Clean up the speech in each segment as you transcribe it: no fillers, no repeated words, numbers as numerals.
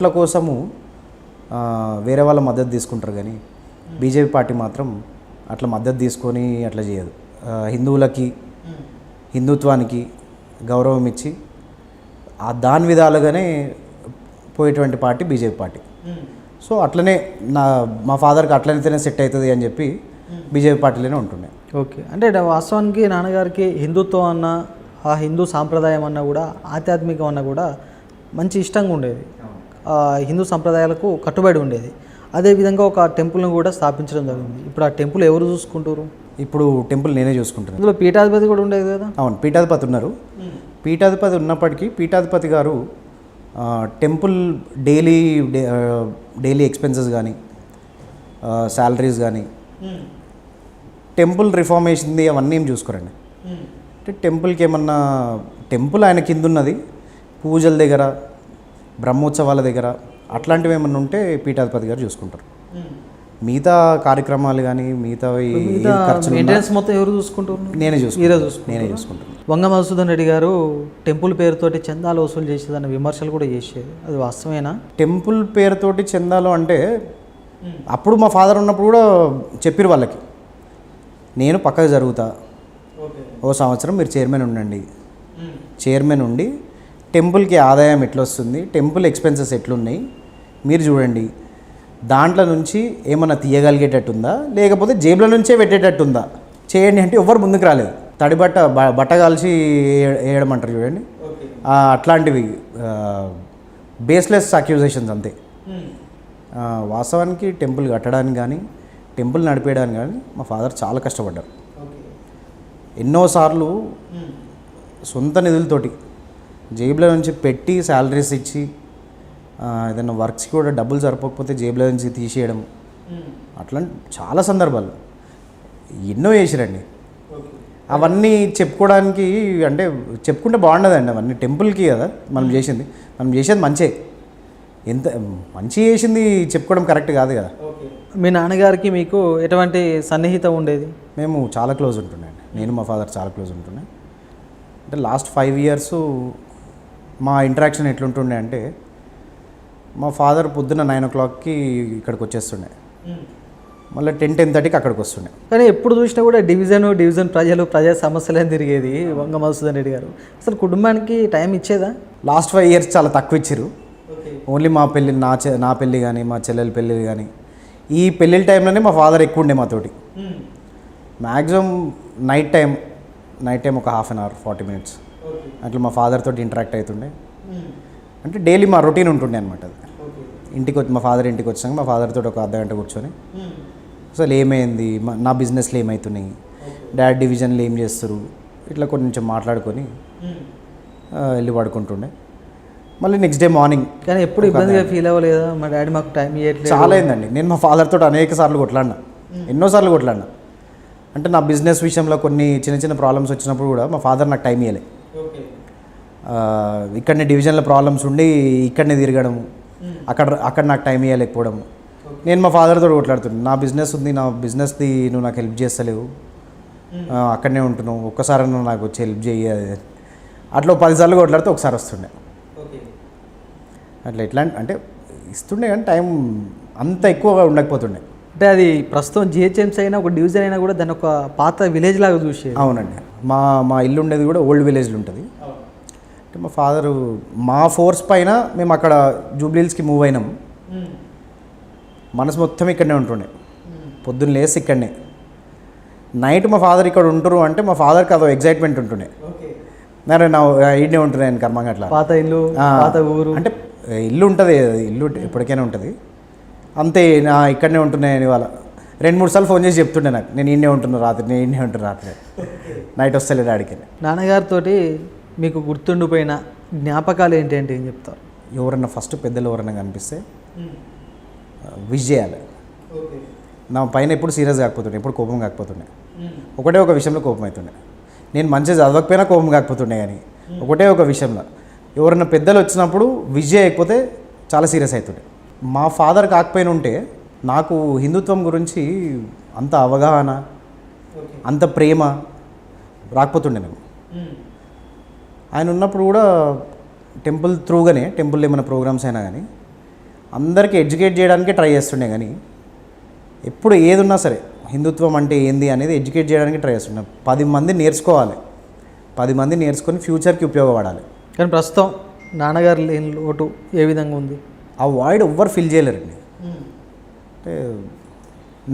ఓట్ల కోసము వేరే వాళ్ళ మద్దతు తీసుకుంటారు కానీ బీజేపీ పార్టీ మాత్రం అట్లా మద్దతు తీసుకొని అట్లా చేయదు. హిందువులకి హిందుత్వానికి గౌరవం ఇచ్చి దాని విధాలుగానే పోయేటువంటి పార్టీ బీజేపీ పార్టీ. సో అట్లనే మా ఫాదర్కి అట్లయితేనే సెట్ అవుతుంది అని చెప్పి బీజేపీ పార్టీలోనే ఉంటుండే. ఓకే, అంటే వాస్తవానికి నాన్నగారికి హిందుత్వం అన్న ఆ హిందూ సాంప్రదాయం అన్నా కూడా ఆధ్యాత్మికం అన్నా కూడా మంచి ఇష్టంగా ఉండేది. హిందూ సంప్రదాయాలకు కట్టుబడి ఉండేది. అదేవిధంగా ఒక టెంపుల్ను కూడా స్థాపించడం జరిగింది. ఇప్పుడు ఆ టెంపుల్ ఎవరు చూసుకుంటారు? ఇప్పుడు టెంపుల్ నేనే చూసుకుంటాను. ఇందులో పీఠాధిపతి కూడా ఉండేది కదా? అవును, పీఠాధిపతి ఉన్నారు. పీఠాధిపతి ఉన్నప్పటికీ పీఠాధిపతి గారు టెంపుల్ డైలీ ఎక్స్పెన్సెస్ కానీ శాలరీస్ కానీ టెంపుల్ రిఫార్మేషన్ది అవన్నీ ఏం చూసుకోరండి. అంటే టెంపుల్కి ఏమన్నా టెంపుల్ ఆయన కింద ఉన్నది పూజల దగ్గర బ్రహ్మోత్సవాల దగ్గర అట్లాంటివి ఏమన్నా ఉంటే పీఠాధిపతి గారు చూసుకుంటారు. మిగతా కార్యక్రమాలు కానీ మిగతా మెయింటెనెన్స్ మొత్తం ఎవరు చూసుకుంటారు? నేనే చూసుకుంటాను. వంగ మధుసూదన్ రెడ్డి గారు టెంపుల్ పేరుతోటి చందాలు వసూలు చేసేదన్న విమర్శలు కూడా చేసేది, అది వాస్తవేనా? టెంపుల్ పేరుతోటి చందాలు అంటే అప్పుడు మా ఫాదర్ ఉన్నప్పుడు కూడా చెప్పారు వాళ్ళకి, నేను పక్కకు జరుగుతా, ఓ సంవత్సరం మీరు చైర్మన్ ఉండండి, చైర్మన్ ఉండి టెంపుల్కి ఆదాయం ఎట్లొస్తుంది, టెంపుల్ ఎక్స్పెన్సెస్ ఎట్లున్నాయి మీరు చూడండి, దాంట్లో నుంచి ఏమన్నా తీయగలిగేటట్టుందా లేకపోతే జేబుల నుంచే పెట్టేటట్టుందా చేయండి అంటే ఎవరు ముందుకు రాలేదు. తడి బట్ట కాల్చి వేయడమంటారు చూడండి, అట్లాంటివి బేస్లెస్ అక్యూజేషన్స్ అంతే. వాస్తవానికి టెంపుల్ కట్టడానికి కానీ టెంపుల్ నడిపేయడానికి కానీ మా ఫాదర్ చాలా కష్టపడ్డారు. ఎన్నోసార్లు సొంత నిధులతోటి జేబులో నుంచి పెట్టి శాలరీస్ ఇచ్చి ఏదైనా వర్క్స్ కూడా డబ్బులు సరిపోకపోతే జేబులో నుంచి తీసేయడం, అట్లాంటి చాలా సందర్భాలు ఎన్నో చేసిరండి. అవన్నీ చెప్పుకోవడానికి అంటే చెప్పుకుంటే బాగుండదండి. అవన్నీ టెంపుల్కి కదా మనం చేసేది మంచే, ఎంత మంచి చేసింది చెప్పుకోవడం కరెక్ట్ కాదు కదా. మీ నాన్నగారికి మీకు ఎటువంటి సన్నిహితం ఉండేది? మేము చాలా క్లోజ్ ఉంటుండే అండి. నేను మా ఫాదర్ చాలా క్లోజ్ ఉంటుండే. అంటే లాస్ట్ 5 years మా ఇంటరాక్షన్ ఎట్లుంటుండే అంటే మా ఫాదర్ పొద్దున్న 9 o'clockకి ఇక్కడికి వచ్చేస్తుండే, మళ్ళీ 10-10:30కి అక్కడికి వస్తుండే. కానీ ఎప్పుడు చూసినా కూడా డివిజన్ ప్రజా సమస్యలని తిరిగేది వంగ మధుసూదన్ రెడ్డి గారు. అసలు కుటుంబానికి టైం ఇచ్చేదా? లాస్ట్ 5 years చాలా తక్కువ ఇచ్చారు. ఓన్లీ మా పెళ్ళి నా పెళ్ళి కానీ మా చెల్లెల పెళ్ళి కానీ ఈ పెళ్ళిళ్ళ టైంలోనే మా ఫాదర్ ఎక్కువ ఉండే మాతోటి. మ్యాక్సిమం నైట్ టైం ఒక 1/2 hour 40 minutes అట్లా మా ఫాదర్ తోటి ఇంటరాక్ట్ అవుతుండే. అంటే డైలీ మా రొటీన్ ఉంటుండే అనమాట. అది మా ఫాదర్ ఇంటికి వచ్చాక మా ఫాదర్ తోటి ఒక అర్ధగంట కూర్చొని అసలు ఏమైంది, నా బిజినెస్లో ఏమవుతున్నాయి, డాడ్ డివిజన్లో ఏం చేస్తారు, ఇట్లా కొంచెం మాట్లాడుకొని వెళ్ళి పడుకుంటుండే. మళ్ళీ నెక్స్ట్ డే మార్నింగ్. కానీ ఎప్పుడు ఇబ్బందిగా ఫీల్ అవ్వలేదా? మా డాడీ మాకు టైం ఇవ్వట్లేదు. చాలా అయిందండి. నేను మా ఫాదర్ తోటి అనేక సార్లు కొట్లాడినా, ఎన్నోసార్లు కొట్లాడినా. అంటే నా బిజినెస్ విషయంలో కొన్ని చిన్న ప్రాబ్లమ్స్ వచ్చినప్పుడు కూడా మా ఫాదర్ నాకు టైం ఇవ్వలే. ఇక్కడనే డివిజన్లో ప్రాబ్లమ్స్ ఉండి ఇక్కడనే తిరగడము, అక్కడ నాకు టైం ఇవ్వలేకపోవడము. నేను మా ఫాదర్ తోటి కొట్లాడుతున్నాను, నా బిజినెస్ ఉంది, నా బిజినెస్ది నువ్వు నాకు హెల్ప్ చేస్తలేవు, అక్కడనే ఉంటున్నావు, ఒక్కసారి నువ్వు నాకు వచ్చి హెల్ప్ చేయాలి. అట్లా 10 సార్లు కొట్లాడితే ఒకసారి వస్తుండే. అట్లా ఎట్లా అంటే ఇస్తుండే కానీ టైం అంత ఎక్కువగా ఉండకపోతుండే. అంటే అది ప్రస్తుతం జిహెచ్ఎంసీ అయినా ఒక డివిజన్ అయినా కూడా దాని ఒక పాత విలేజ్ లాగా చూసేది. అవునండి. మా ఇల్లు ఉండేది కూడా ఓల్డ్ విలేజ్లో ఉంటుంది. అంటే మా ఫాదరు మా ఫోర్స్ పైన మేము అక్కడ జూబ్లీహిల్స్కి మూవ్ అయినాం. మనసు మొత్తం ఇక్కడనే ఉంటుండే, పొద్దున్న లేసి ఇక్కడనే. నైట్ మా ఫాదర్ ఇక్కడ ఉంటారు అంటే మా ఫాదర్కి అదో ఎగ్జైట్మెంట్ ఉంటుండే. నా ఈడనే ఉంటుండే నేను కర్మంగా అట్లా పాత ఇల్లు పాత ఊరు. అంటే ఇల్లు ఉంటుంది, ఇల్లు ఎప్పటికైనా ఉంటుంది అంతే. నా ఇక్కడనే ఉంటున్నాయని వాళ్ళ 2-3 సార్లు ఫోన్ చేసి చెప్తుండే నాకు, నేను ఈడనే ఉంటున్నా రాత్రి నైట్ వస్తలే డాడీకి. నాన్నగారితో మీకు గుర్తుండిపోయిన జ్ఞాపకాలు ఏంటంటే ఏం చెప్తారు? ఎవరన్నా ఫస్ట్ పెద్దలు ఎవరన్నా కనిపిస్తే విష్ చేయాలి. నా పైన ఎప్పుడు సీరియస్ కాకపోతుండే, ఎప్పుడు కోపం కాకపోతుండే. ఒకటే ఒక విషయంలో కోపం అవుతుండే. నేను మంచిగా చదవకపోయినా కోపం కాకపోతుండే, కానీ ఒకటే ఒక విషయంలో ఎవరన్నా పెద్దలు వచ్చినప్పుడు విష్ చేయకపోతే చాలా సీరియస్ అవుతుండే. మా ఫాదర్ కాకపోయినా ఉంటే నాకు హిందుత్వం గురించి అంత అవగాహన, అంత ప్రేమ రాకపోతుండే. నేను ఆయన ఉన్నప్పుడు కూడా టెంపుల్ త్రూగానే, టెంపుల్ ఏమైనా ప్రోగ్రామ్స్ అయినా కానీ అందరికీ ఎడ్యుకేట్ చేయడానికే ట్రై చేస్తుండే, కానీ ఎప్పుడు ఏది ఉన్నా సరే హిందుత్వం అంటే ఏంది అనేది ఎడ్యుకేట్ చేయడానికి ట్రై చేస్తుండే. 10 మంది నేర్చుకోవాలి, 10 మంది నేర్చుకొని ఫ్యూచర్కి ఉపయోగపడాలి. కానీ ప్రస్తుతం నాన్నగారు లేని లోటు ఏ విధంగా ఉంది? ఆ వాయిడ్ ఎవ్వరు ఫిల్ చేయలేరండి. అంటే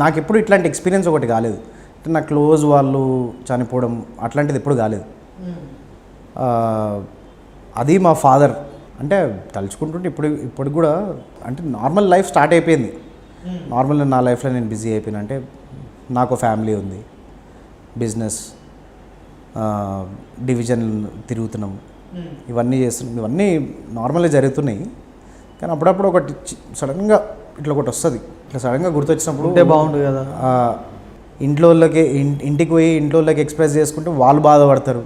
నాకు ఎప్పుడు ఇట్లాంటి ఎక్స్పీరియన్స్ ఒకటి కాలేదు. అంటే నా క్లోజ్ వాళ్ళు చనిపోవడం అట్లాంటిది ఎప్పుడు కాలేదు. అది మా ఫాదర్ అంటే తలుచుకుంటుంటే ఇప్పుడు కూడా అంటే నార్మల్ లైఫ్ స్టార్ట్ అయిపోయింది. నార్మల్ నా లైఫ్లో నేను బిజీ అయిపోయినా. అంటే నాకు ఫ్యామిలీ ఉంది, బిజినెస్, డివిజన్ తిరుగుతున్నాం, ఇవన్నీ చేస్తున్నాం, ఇవన్నీ నార్మల్గా జరుగుతున్నాయి. కానీ అప్పుడప్పుడు ఒకటి సడన్గా ఇట్లా ఒకటి వస్తుంది. ఇట్లా సడన్గా గుర్తొచ్చినప్పుడు ఉంటే బాగుండు కదా. ఇంటికి పోయి ఇంట్లో ఎక్స్ప్రెస్ చేసుకుంటే వాళ్ళు బాధపడతారు.